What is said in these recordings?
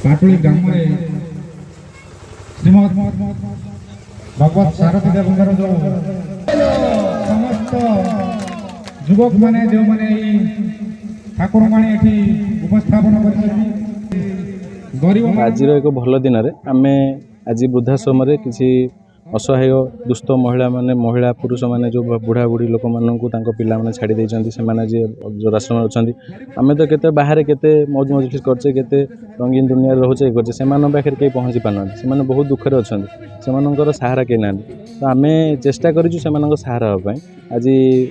पाटुली ग्राम श्रीमद भगवत सारथी देवंकर जो समस्त युवक माने जो माने ठाकुर माने एठी उपस्थापन करछथि गरीब आज एक भल दिन आम आज वृद्धाश्रम किसी असहाय दुष्ट महिला पुरुष मैंने जो बुढ़ा बुढ़ी लोक मानू पिला छाड़ी देते से जोराश्रम अच्छा आम तो केते बाहर केते मौज मजलिस करचे केते रंगीन दुनिया रोचे करचे से पाखे कहीं पहुँची पाना से बहुत दुखरे अच्छा से सहारा कहीं ना तो आम चेष्टा करूँ से सहारा हाँपाई आज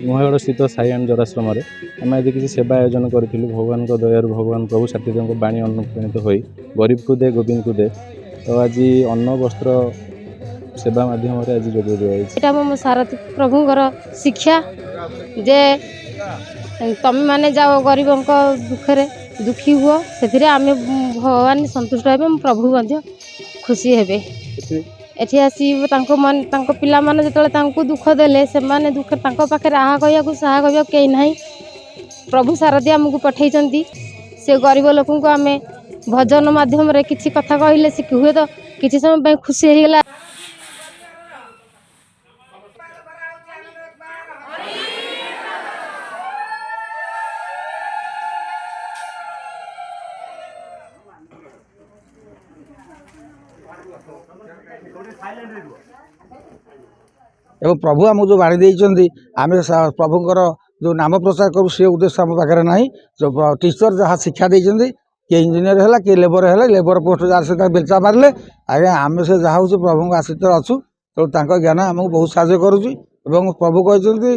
नुहागढ़ स्थित साई एंड जोराश्रम आम आज किसी सेवा आयोजन करूँ भगवान दयार भगवान प्रभु साथी बाणी अनुप्राणित हो गरीब को दे गोविंद को दे तो आज अन्न वस्त्र सेवा माध्यम आज जोग दिया मो सारथी प्रभुंर शिक्षा जे तुम मैंने जाओ गरीब दुखरे दुखी हुआ से आम भगवान संतुष्ट हे प्रभु खुशी हे एठी आसी पिला माने जो दुख देले से माने दुख पाखे आहा कहू साहा कह कहीं ना प्रभु सारथी आमको पठे से गरीब लोक आम भजन माध्यम किसी कथा कहले से हुए तो किसी समय खुशी होगा। एवं प्रभु आमको जो बाणी देते आम प्रभुंर जो नाम प्रचार करूँ से उद्देश्य आम पाखे ना जो टीचर जहाँ शिक्षा देते किए इंजीनियर है किए लेबर है लेबर पोस्ट जहाँ से बेचा मारे आज्ञा आम से जहाँ हूँ प्रभु आश्रित अच्छु तो ज्ञान आमको बहुत साहय करुँच प्रभु कहते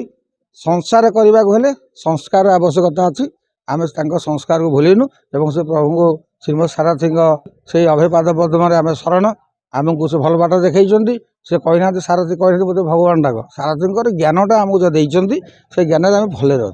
संसार करने को हेले संस्कार आवश्यकता अच्छी आम संस्कार को भूलनु एवं से प्रभु को श्रीमद सारथी से अभयपाद पद्म आम शरण आमको से भल बाट देखा से कहना सारथी कहते बोधे भगवान डाक सारथी ज्ञानटा आमको जो देते से ज्ञान आम भले अच्छे।